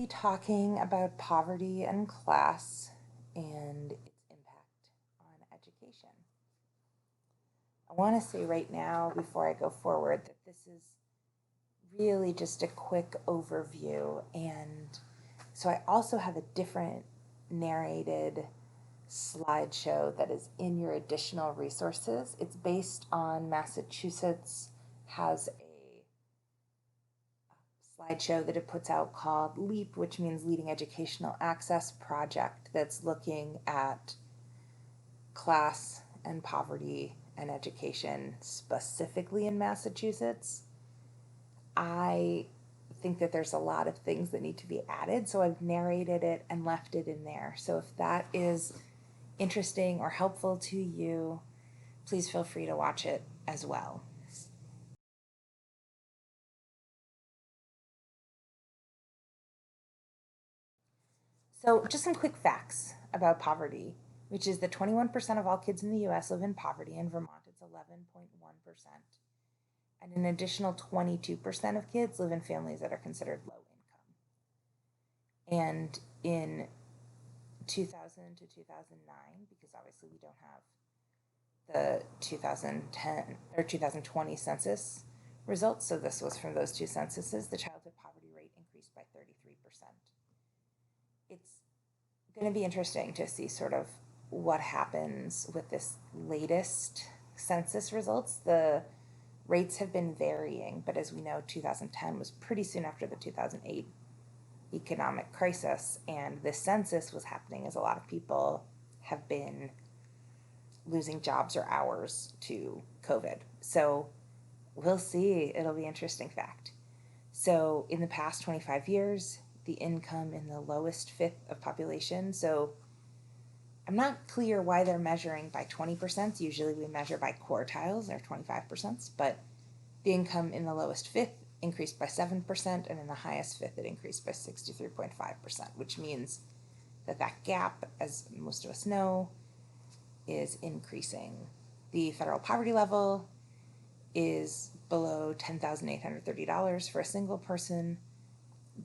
be talking about poverty and class and its impact on education. I want to say right now, before I go forward, that this is really just a quick overview. And so I also have a different narrated slideshow that is in your additional resources. It's based on Massachusetts has a slideshow that it puts out called LEAP, which means Leading Educational Access Project, that's looking at class and poverty and education specifically in Massachusetts. I think that there's a lot of things that need to be added, so I've narrated it and left it in there. So if that is interesting or helpful to you, please feel free to watch it as well. So, just some quick facts about poverty, which is that 21% of all kids in the US live in poverty. In Vermont, it's 11.1%. And an additional 22% of kids live in families that are considered low income. And in 2000 to 2009, because obviously we don't have the 2010 or 2020 census results, so this was from those two censuses, the childhood poverty rate increased by 33%. It's going to be interesting to see sort of what happens with this latest census results. The rates have been varying, but as we know, 2010 was pretty soon after the 2008 economic crisis, and this census was happening as a lot of people have been losing jobs or hours to COVID. So we'll see. It'll be an interesting fact. So in the past 25 years, the income in the lowest fifth of population, so I'm not clear why they're measuring by 20%. Usually we measure by quartiles, or 25%, but the income in the lowest fifth increased by 7%, and in the highest fifth it increased by 63.5%, which means that that gap, as most of us know, is increasing. The federal poverty level is below $10,830 for a single person,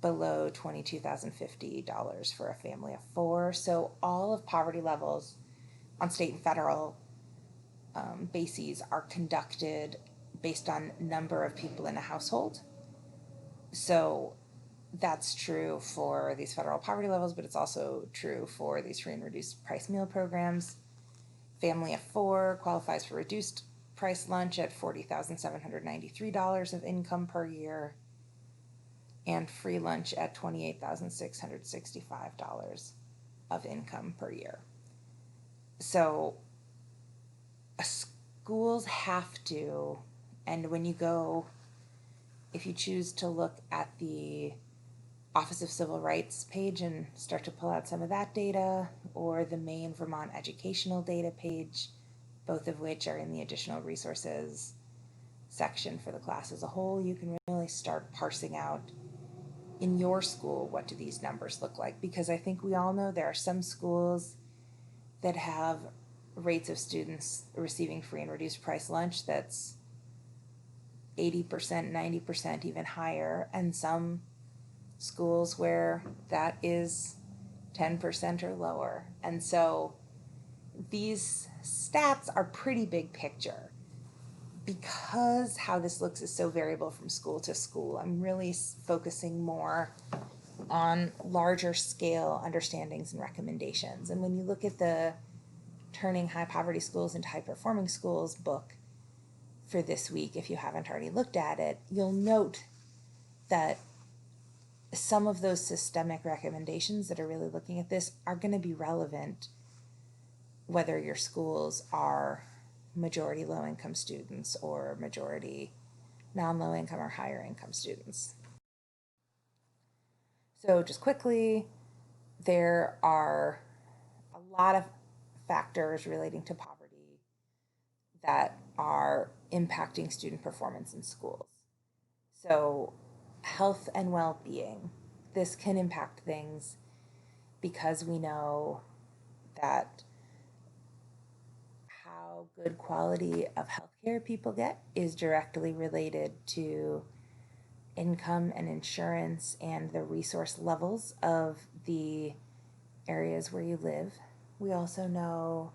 below $22,050 for a family of four. So all of poverty levels on state and federal bases are conducted based on number of people in a household. So that's true for these federal poverty levels, but it's also true for these free and reduced price meal programs. Family of four qualifies for reduced price lunch at $40,793 of income per year, and free lunch at $28,665 of income per year. So schools have to, and when you go, if you choose to look at the Office of Civil Rights page and start to pull out some of that data, or the main Vermont educational data page, both of which are in the additional resources section for the class as a whole, you can really start parsing out in your school what do these numbers look like, because I think we all know there are some schools that have rates of students receiving free and reduced price lunch that's 80%, 90%, even higher, and some schools where that is 10% or lower. And so these stats are pretty big picture. Because how this looks is so variable from school to school, I'm really focusing more on larger scale understandings and recommendations. And when you look at the Turning High Poverty Schools into High Performing Schools book for this week, if you haven't already looked at it, you'll note that some of those systemic recommendations that are really looking at this are going to be relevant whether your schools are majority low income students or majority non-low income or higher income students. So just quickly, there are a lot of factors relating to poverty that are impacting student performance in schools. So health and well-being, this can impact things because we know that how good quality of healthcare people get is directly related to income and insurance and the resource levels of the areas where you live. We also know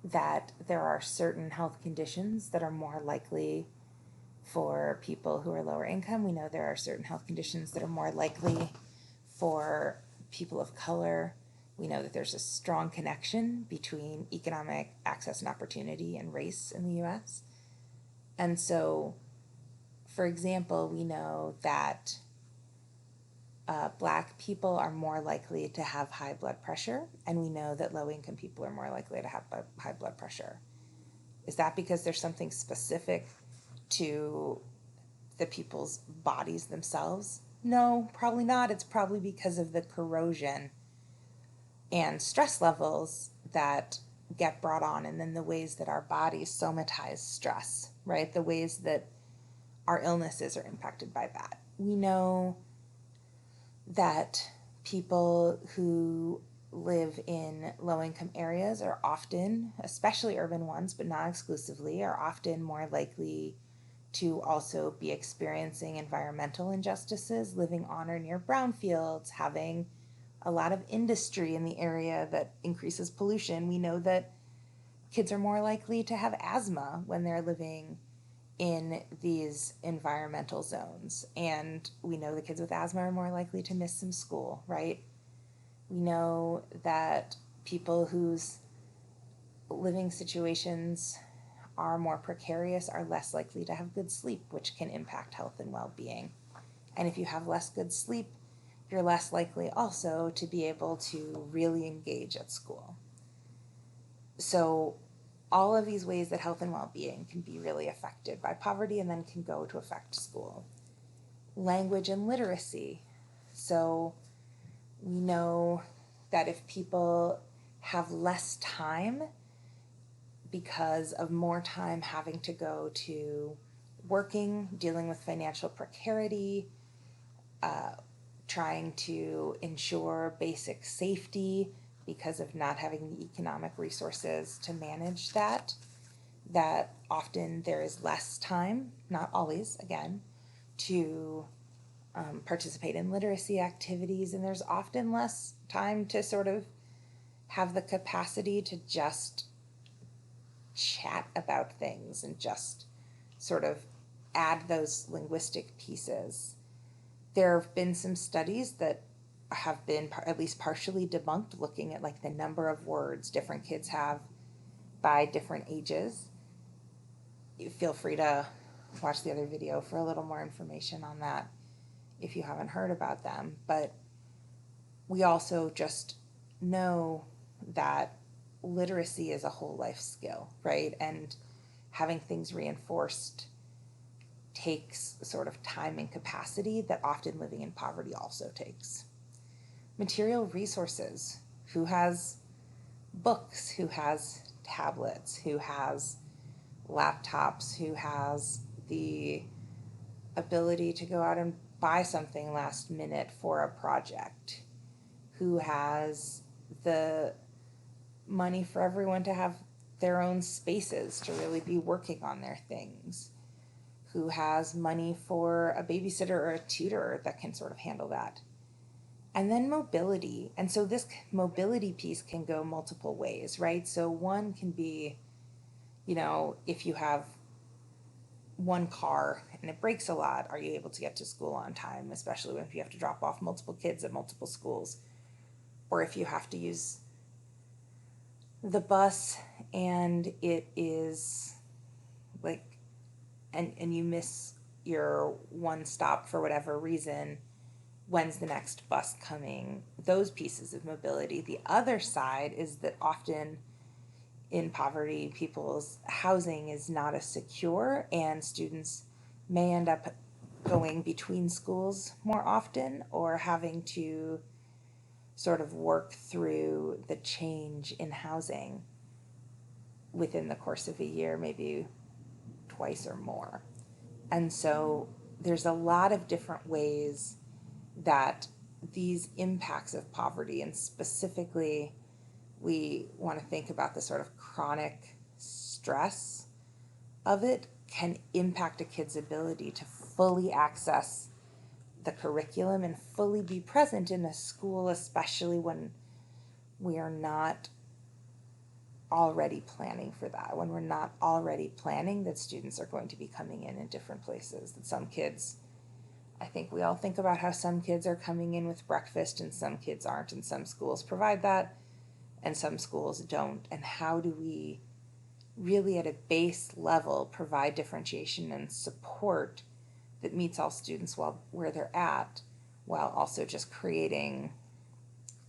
that there are certain health conditions that are more likely for people who are lower income. We know there are certain health conditions that are more likely for people of color. We know that there's a strong connection between economic access and opportunity and race in the US. And so, for example, we know that Black people are more likely to have high blood pressure, and we know that low income people are more likely to have high blood pressure. Is that because there's something specific to the people's bodies themselves? No, probably not. It's probably because of the corrosion and stress levels that get brought on, and then the ways that our bodies somatize stress, right? The ways that our illnesses are impacted by that. We know that people who live in low-income areas are often, especially urban ones, but not exclusively, are often more likely to also be experiencing environmental injustices, living on or near brownfields, having a lot of industry in the area that increases pollution. We know that kids are more likely to have asthma when they're living in these environmental zones. And we know the kids with asthma are more likely to miss some school, right? We know that people whose living situations are more precarious are less likely to have good sleep, which can impact health and well-being. And if you have less good sleep, you're less likely also to be able to really engage at school. So all of these ways that health and well-being can be really affected by poverty and then can go to affect school. Language and literacy. So we know that if people have less time because of more time having to go to working, dealing with financial precarity, trying to ensure basic safety because of not having the economic resources to manage that, that often there is less time, not always, again, to participate in literacy activities, and there's often less time to sort of have the capacity to just chat about things and just sort of add those linguistic pieces. There have been some studies that have been at least partially debunked, looking at like the number of words different kids have by different ages. You feel free to watch the other video for a little more information on that if you haven't heard about them. But we also just know that literacy is a whole life skill, right? And having things reinforced takes sort of time and capacity that often living in poverty also takes. Material resources. Who has books? Who has tablets? Who has laptops? Who has the ability to go out and buy something last minute for a project? Who has the money for everyone to have their own spaces to really be working on their things? Who has money for a babysitter or a tutor that can sort of handle that? And then mobility. And so this mobility piece can go multiple ways, right? So one can be, if you have one car and it breaks a lot, are you able to get to school on time, especially if you have to drop off multiple kids at multiple schools? Or if you have to use the bus and it is like, and you miss your one stop for whatever reason, when's the next bus coming? Those pieces of mobility. The other side is that often in poverty, people's housing is not as secure, and students may end up going between schools more often or having to sort of work through the change in housing within the course of a year, maybe twice or more. And so there's a lot of different ways that these impacts of poverty, and specifically we want to think about the sort of chronic stress of it, can impact a kid's ability to fully access the curriculum and fully be present in a school, especially when we are not already planning for that, when we're not already planning that students are going to be coming in different places, that some kids, I think we all think about how some kids are coming in with breakfast and some kids aren't, and some schools provide that and some schools don't. And how do we really at a base level provide differentiation and support that meets all students where they're at, while also just creating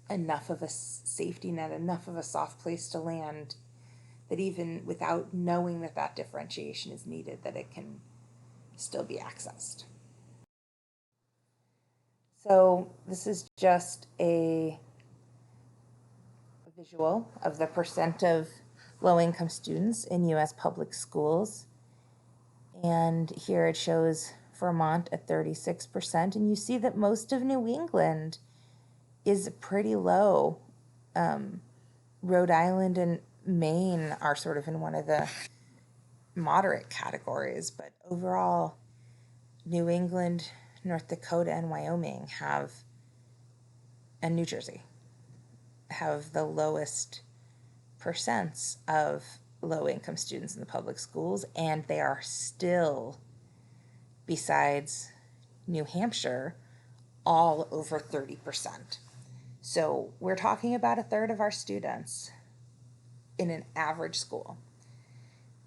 enough of a safety net, enough of a soft place to land, that even without knowing that that differentiation is needed, that it can still be accessed. So this is just a visual of the percent of low-income students in U.S. public schools. And here it shows Vermont at 36%. And you see that most of New England is pretty low. Rhode Island and Maine are sort of in one of the moderate categories, but overall, New England, North Dakota, and Wyoming and New Jersey have the lowest percents of low-income students in the public schools, and they are still, besides New Hampshire, all over 30%. So we're talking about a third of our students in an average school.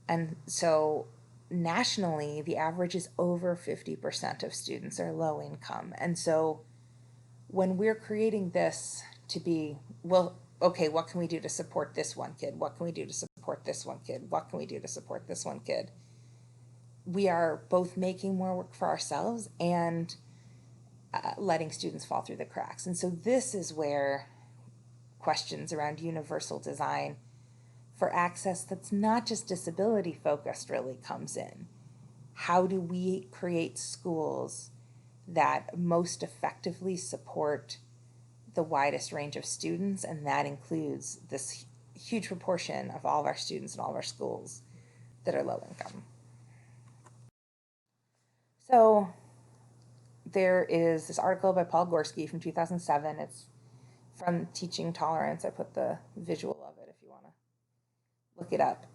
And so nationally, the average is over 50% of students are low income. And so when we're creating this to be, well, okay, what can we do to support this one kid? What can we do to support this one kid? What can we do to support this one kid? We are both making more work for ourselves and letting students fall through the cracks. And so this is where questions around universal design for access that's not just disability focused really comes in. How do we create schools that most effectively support the widest range of students? And that includes this huge proportion of all of our students in all of our schools that are low income. So there is this article by Paul Gorski from 2007. It's from Teaching Tolerance. I put the visual of it if you want to look it up,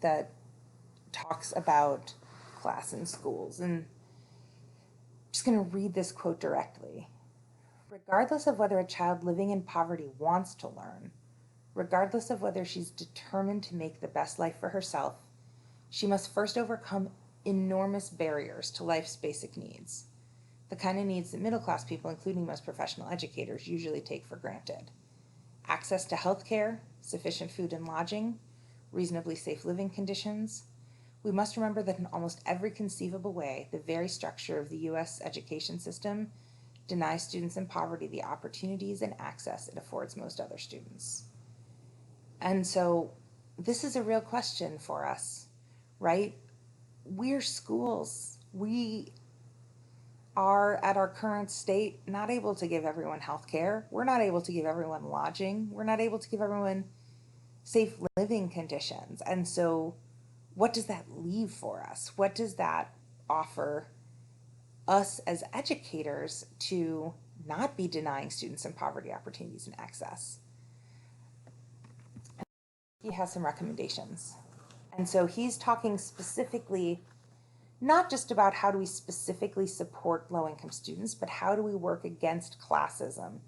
that talks about class in schools. And I'm just going to read this quote directly. Regardless of whether a child living in poverty wants to learn, regardless of whether she's determined to make the best life for herself, she must first overcome enormous barriers to life's basic needs, the kind of needs that middle-class people, including most professional educators, usually take for granted. Access to health care, sufficient food and lodging, reasonably safe living conditions. We must remember that in almost every conceivable way, the very structure of the U.S. education system denies students in poverty the opportunities and access it affords most other students. And so this is a real question for us, right? We're schools. We are at our current state not able to give everyone health care. We're not able to give everyone lodging. We're not able to give everyone safe living conditions. And so what does that leave for us? What does that offer us as educators to not be denying students in poverty opportunities and access? He has some recommendations. And so he's talking specifically not just about how do we specifically support low-income students, but how do we work against classism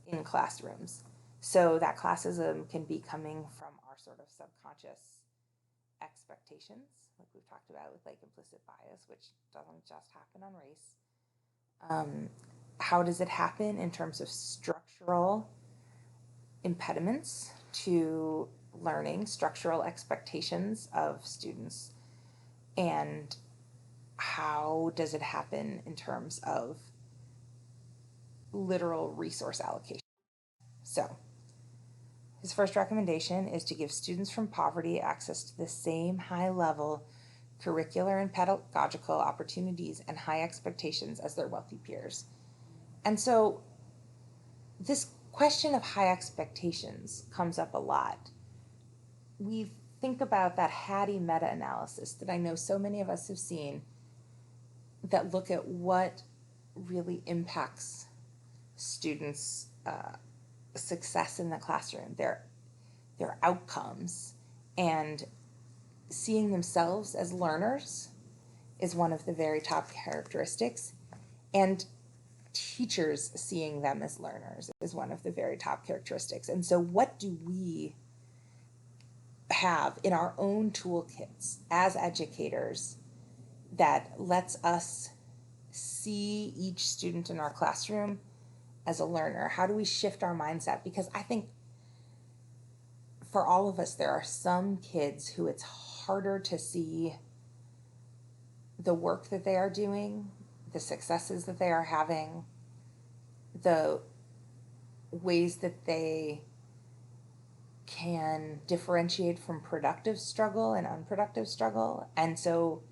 in classrooms? So that classism can be coming from our sort of subconscious expectations, like we've talked about with like implicit bias, which doesn't just happen on race. How does it happen in terms of structural impediments to learning, structural expectations of students, and how does it happen in terms of literal resource allocation? So his first recommendation is to give students from poverty access to the same high-level curricular and pedagogical opportunities and high expectations as their wealthy peers. And so this question of high expectations comes up a lot. We think about that Hattie meta-analysis that I know so many of us have seen that look at what really impacts students' success in the classroom, their outcomes, and seeing themselves as learners is one of the very top characteristics, and teachers seeing them as learners is one of the very top characteristics. And so what do we have in our own toolkits as educators that lets us see each student in our classroom as a learner? How do we shift our mindset? Because I think for all of us, there are some kids who it's harder to see the work that they are doing, the successes that they are having, the ways that they can differentiate from productive struggle and unproductive struggle. And so,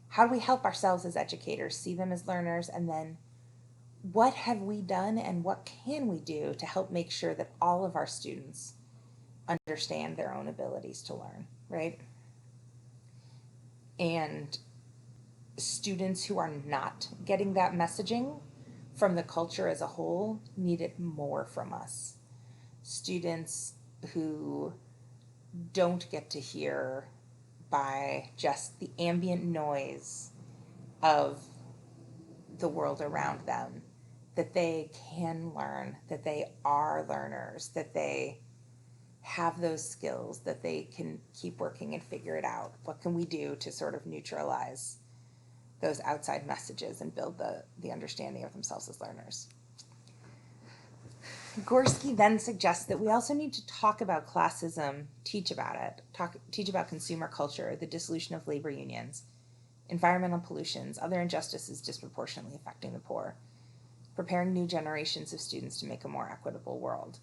how do we help ourselves as educators see them as learners? And then, what have we done and what can we do to help make sure that all of our students understand their own abilities to learn, right? And students who are not getting that messaging from the culture as a whole need it more from us. Students who don't get to hear by just the ambient noise of the world around them that they can learn, that they are learners, that they have those skills, that they can keep working and figure it out. What can we do to sort of neutralize those outside messages and build the understanding of themselves as learners? Gorski then suggests that we also need to talk about classism, teach about it, teach about consumer culture, the dissolution of labor unions, environmental pollutions, other injustices disproportionately affecting the poor, preparing new generations of students to make a more equitable world.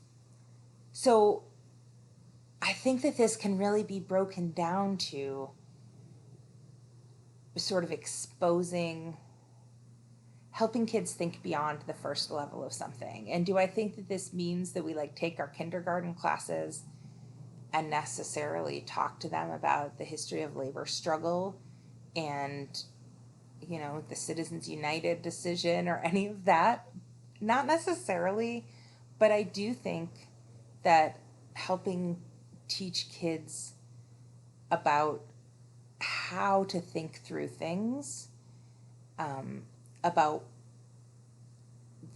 So I think that this can really be broken down to sort of exposing, helping kids think beyond the first level of something. And do I think that this means that we like take our kindergarten classes and necessarily talk to them about the history of labor struggle and, you know, the Citizens United decision or any of that? Not necessarily, but I do think that helping teach kids about how to think through things, about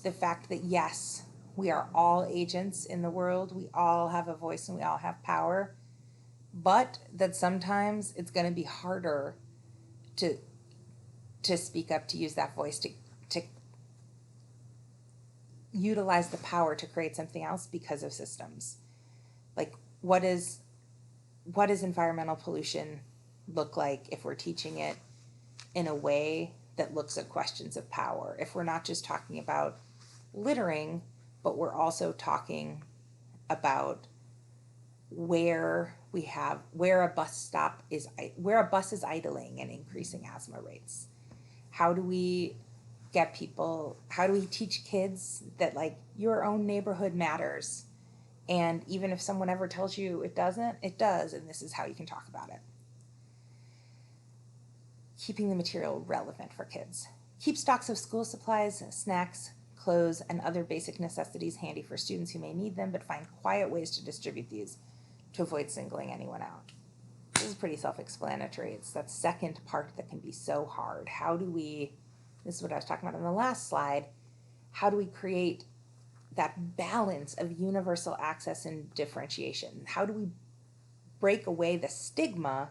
the fact that yes, we are all agents in the world, we all have a voice and we all have power, but that sometimes it's going to be harder to speak up, to use that voice, to utilize the power to create something else because of systems. Like what is environmental pollution look like if we're teaching it in a way that looks at questions of power? If we're not just talking about littering, but we're also talking about where a bus is idling and increasing asthma rates. How do we teach kids that like your own neighborhood matters, and even if someone ever tells you it doesn't, it does, and this is how you can talk about it. Keeping the material relevant for kids. Keep stocks of school supplies, snacks, clothes, and other basic necessities handy for students who may need them, but find quiet ways to distribute these to avoid singling anyone out. This is pretty self-explanatory. It's that second part that can be so hard. This is what I was talking about in the last slide, how do we create that balance of universal access and differentiation? How do we break away the stigma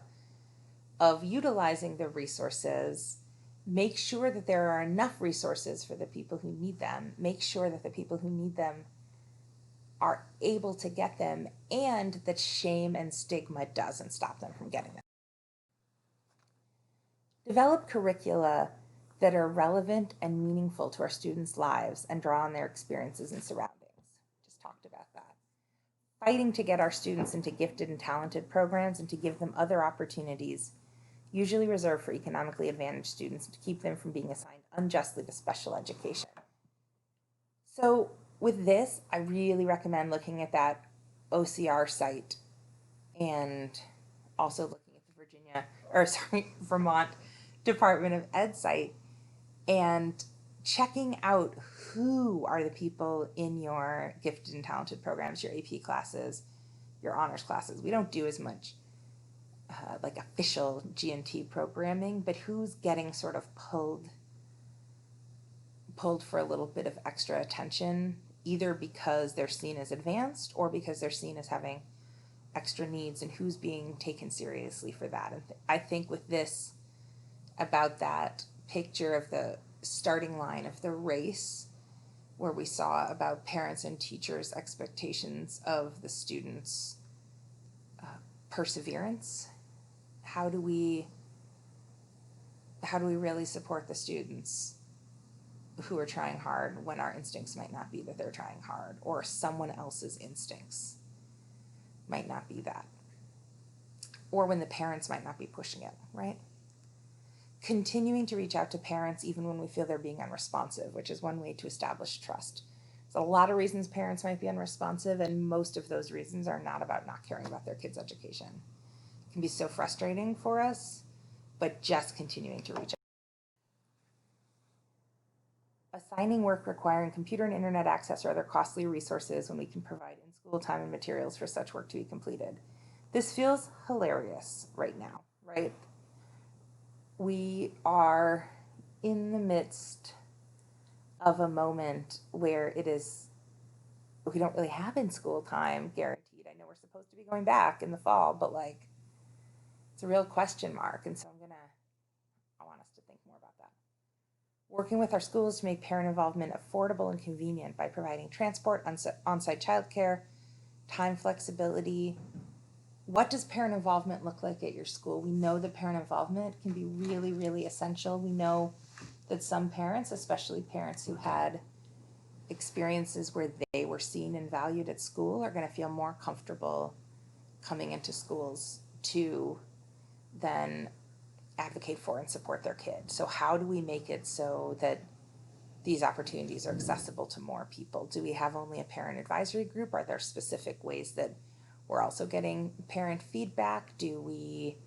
of utilizing the resources, make sure that there are enough resources for the people who need them, make sure that the people who need them are able to get them, and that shame and stigma doesn't stop them from getting them. Develop curricula that are relevant and meaningful to our students' lives and draw on their experiences and surroundings. Just talked about that. Fighting to get our students into gifted and talented programs and to give them other opportunities, usually reserved for economically advantaged students, to keep them from being assigned unjustly to special education. So with this, I really recommend looking at that OCR site and also looking at the Vermont Department of Ed site and checking out who are the people in your gifted and talented programs, your AP classes, your honors classes. We don't do as much like official G&T programming, but who's getting sort of pulled for a little bit of extra attention, either because they're seen as advanced or because they're seen as having extra needs, and who's being taken seriously for that. And I think with this, about that picture of the starting line of the race, where we saw about parents and teachers' expectations of the students' perseverance. How do we really support the students who are trying hard when our instincts might not be that they're trying hard, or someone else's instincts might not be that, or when the parents might not be pushing it, right? Continuing to reach out to parents even when we feel they're being unresponsive, which is one way to establish trust. There's a lot of reasons parents might be unresponsive, and most of those reasons are not about not caring about their kids' education. It can be so frustrating for us, but just continuing to reach out. Assigning work requiring computer and internet access or other costly resources when we can provide in-school time and materials for such work to be completed. This feels hilarious right now, right? We are in the midst of a moment where we don't really have in-school time guaranteed. I know we're supposed to be going back in the fall, but like, it's a real question mark. And so I want us to think more about that. Working with our schools to make parent involvement affordable and convenient by providing transport, on-site childcare, time flexibility. What does parent involvement look like at your school? We know that parent involvement can be really, really essential. We know that some parents, especially parents who had experiences where they were seen and valued at school, are going to feel more comfortable coming into schools to then advocate for and support their kid. So how do we make it so that these opportunities are accessible to more people? Do we have only a parent advisory group? Are there specific ways that we're also getting parent feedback? Do we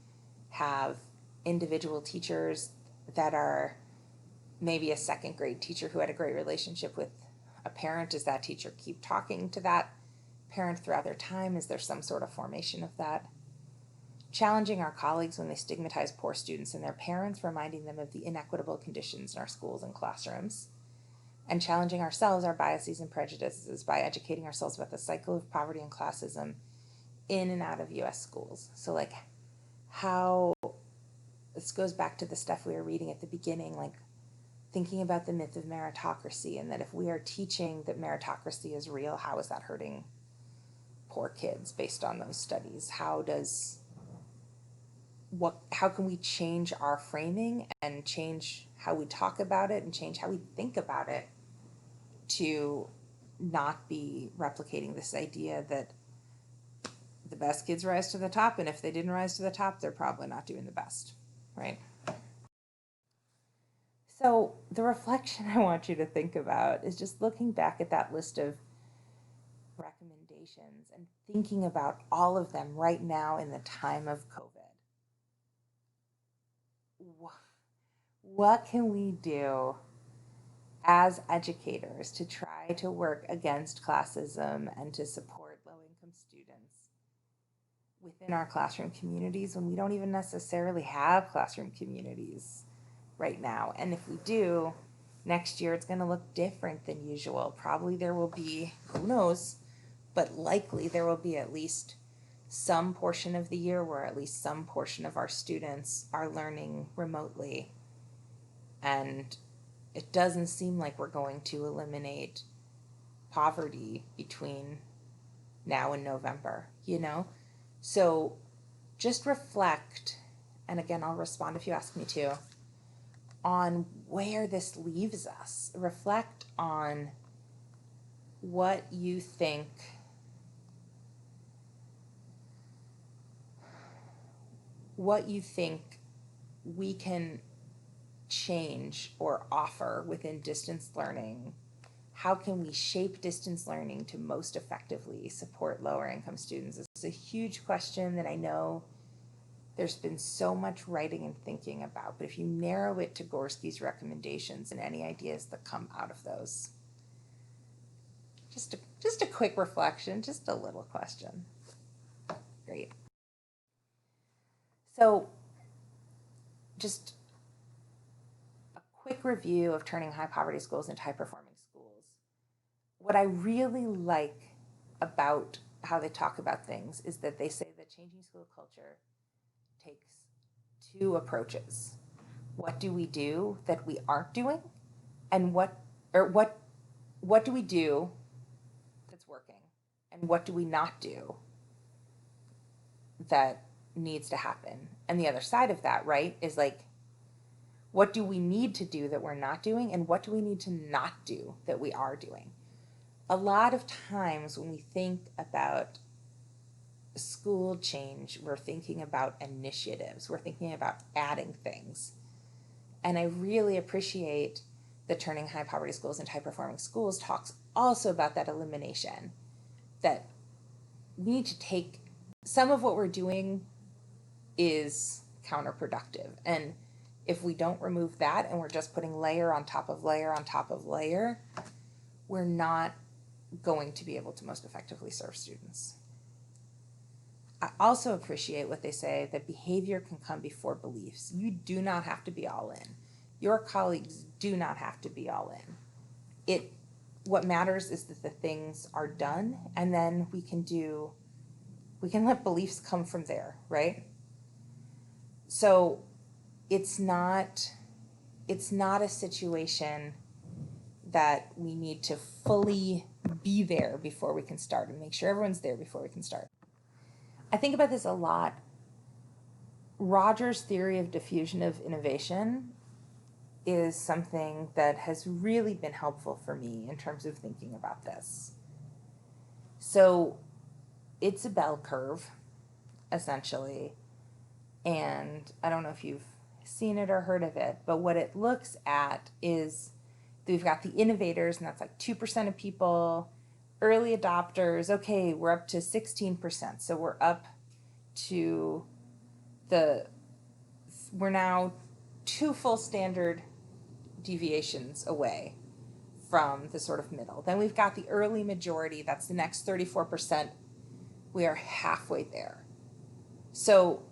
have individual teachers that are maybe a second grade teacher who had a great relationship with a parent? Does that teacher keep talking to that parent throughout their time? Is there some sort of formation of that? Challenging our colleagues when they stigmatize poor students and their parents, reminding them of the inequitable conditions in our schools and classrooms. And challenging ourselves, our biases and prejudices, by educating ourselves about the cycle of poverty and classism in and out of US schools. So like how this goes back to the stuff we were reading at the beginning, like thinking about the myth of meritocracy, and that if we are teaching that meritocracy is real, how is that hurting poor kids based on those studies? How can we change our framing and change how we talk about it and change how we think about it to not be replicating this idea that the best kids rise to the top, and if they didn't rise to the top, they're probably not doing the best, right? So the reflection I want you to think about is just looking back at that list of recommendations and thinking about all of them right now in the time of COVID. What can we do as educators to try to work against classism and to support low-income students within our classroom communities when we don't even necessarily have classroom communities right now? And if we do, next year it's going to look different than usual. Probably there will be, who knows, but likely there will be at least some portion of the year where at least some portion of our students are learning remotely. And it doesn't seem like we're going to eliminate poverty between now and November, you know? So just reflect, and again, I'll respond if you ask me to, on where this leaves us. Reflect on what you think we can change or offer within distance learning. How can we shape distance learning to most effectively support lower income students? It's a huge question that I know there's been so much writing and thinking about, but if you narrow it to Gorski's recommendations and any ideas that come out of those, just a quick reflection, just a little question. Great. So just a quick review of turning high poverty schools into high performing schools. What I really like about how they talk about things is that they say that changing school culture takes two approaches. What do we do that we aren't doing? And what do we do that's working? And what do we not do that needs to happen? And the other side of that, right, is like, what do we need to do that we're not doing? And what do we need to not do that we are doing? A lot of times when we think about school change, we're thinking about initiatives, we're thinking about adding things. And I really appreciate the Turning High Poverty Schools into High Performing Schools talks also about that elimination, that we need to take some of what we're doing is counterproductive. And if we don't remove that and we're just putting layer on top of layer on top of layer, we're not going to be able to most effectively serve students. I also appreciate what they say, that behavior can come before beliefs. You do not have to be all in. Your colleagues do not have to be all in. What matters is that the things are done, and then we can let beliefs come from there, right? So it's not a situation that we need to fully be there before we can start, and make sure everyone's there before we can start. I think about this a lot. Rogers' theory of diffusion of innovation is something that has really been helpful for me in terms of thinking about this. So it's a bell curve, essentially. And I don't know if you've seen it or heard of it, but what it looks at is we've got the innovators, and that's like 2% of people. Early adopters, okay, we're up to 16%. So we're up to we're now 2 full standard deviations away from the sort of middle. Then we've got the early majority, that's the next 34%. We are halfway there. So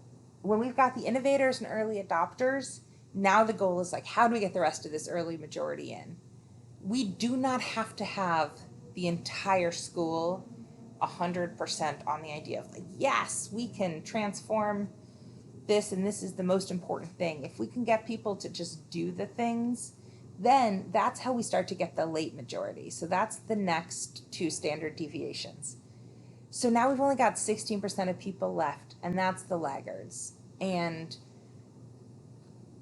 when we've got the innovators and early adopters, now the goal is like, how do we get the rest of this early majority in? We do not have to have the entire school 100% on the idea of like, yes, we can transform this, and this is the most important thing. If we can get people to just do the things, then that's how we start to get the late majority. So that's the next 2 standard deviations. So now we've only got 16% of people left, and that's the laggards. And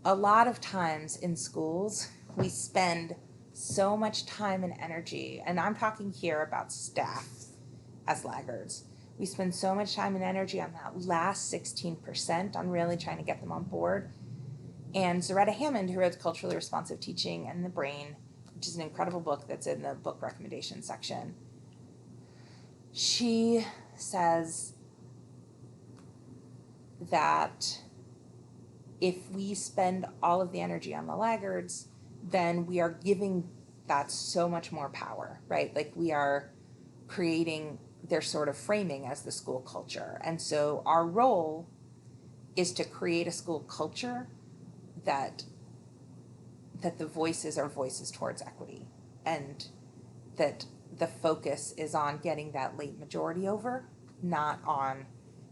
a lot of times in schools, we spend so much time and energy, and I'm talking here about staff as laggards. We spend so much time and energy on that last 16% on really trying to get them on board. And Zaretta Hammond, who wrote Culturally Responsive Teaching and the Brain, which is an incredible book that's in the book recommendation section, she says that if we spend all of the energy on the laggards, then we are giving that so much more power, right? Like we are creating their sort of framing as the school culture. And so our role is to create a school culture that the voices are voices towards equity, and that the focus is on getting that late majority over, not on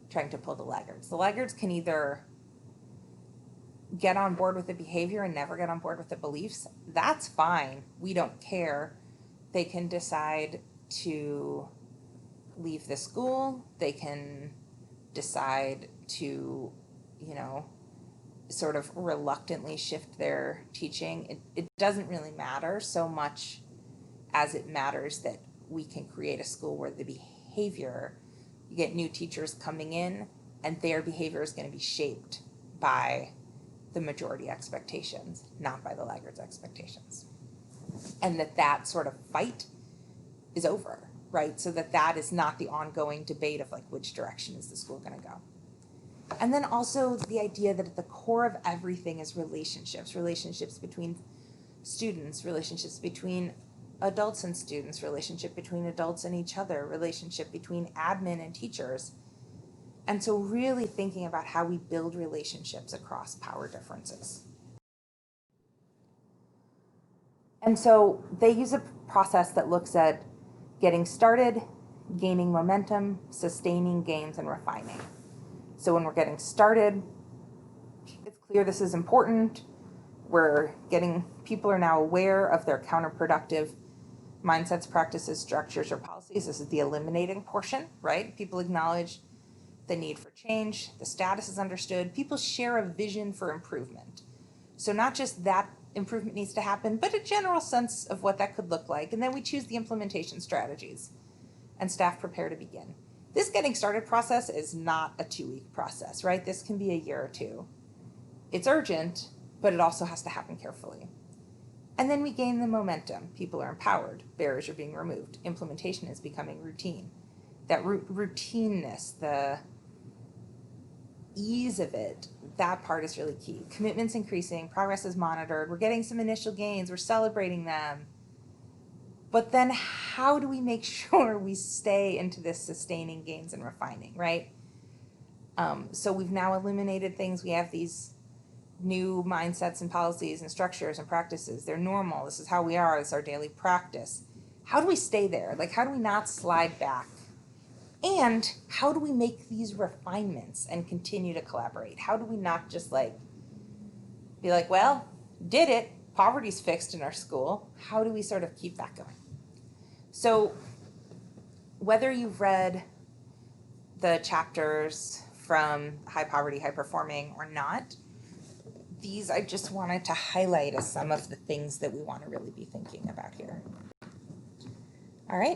trying to pull the laggards. The laggards can either get on board with the behavior and never get on board with the beliefs. That's fine. We don't care. They can decide to leave the school. They can decide to, sort of reluctantly shift their teaching. It doesn't really matter so much as it matters that we can create a school where the behavior, you get new teachers coming in, and their behavior is going to be shaped by the majority expectations, not by the laggards' expectations. And that sort of fight is over, right? So that is not the ongoing debate of like, which direction is the school going to go. And then also the idea that at the core of everything is relationships, relationships between students, relationships between adults and students, relationship between adults and each other, relationship between admin and teachers. And so really thinking about how we build relationships across power differences. And so they use a process that looks at getting started, gaining momentum, sustaining gains, and refining. So when we're getting started, it's clear this is important. People are now aware of their counterproductive mindsets, practices, structures, or policies. This is the eliminating portion, right? People acknowledge the need for change, the status is understood, people share a vision for improvement. So not just that improvement needs to happen, but a general sense of what that could look like. And then we choose the implementation strategies and staff prepare to begin. This getting started process is not a 2-week process, right? This can be a year or two. It's urgent, but it also has to happen carefully. And then we gain the momentum. People are empowered. Barriers are being removed. Implementation is becoming routine. That routineness, the ease of it, that part is really key. Commitment's increasing, progress is monitored, we're getting some initial gains, we're celebrating them. But then how do we make sure we stay into this sustaining gains and refining, right? So we've now eliminated things. We have these new mindsets and policies and structures and practices. They're normal. This is how we are. It's our daily practice. How do we stay there? Like, how do we not slide back? And how do we make these refinements and continue to collaborate? How do we not just be like, well, did it, poverty's fixed in our school. How do we sort of keep that going? So whether you've read the chapters from High Poverty, High Performing or not, these I just wanted to highlight as some of the things that we want to really be thinking about here. All right.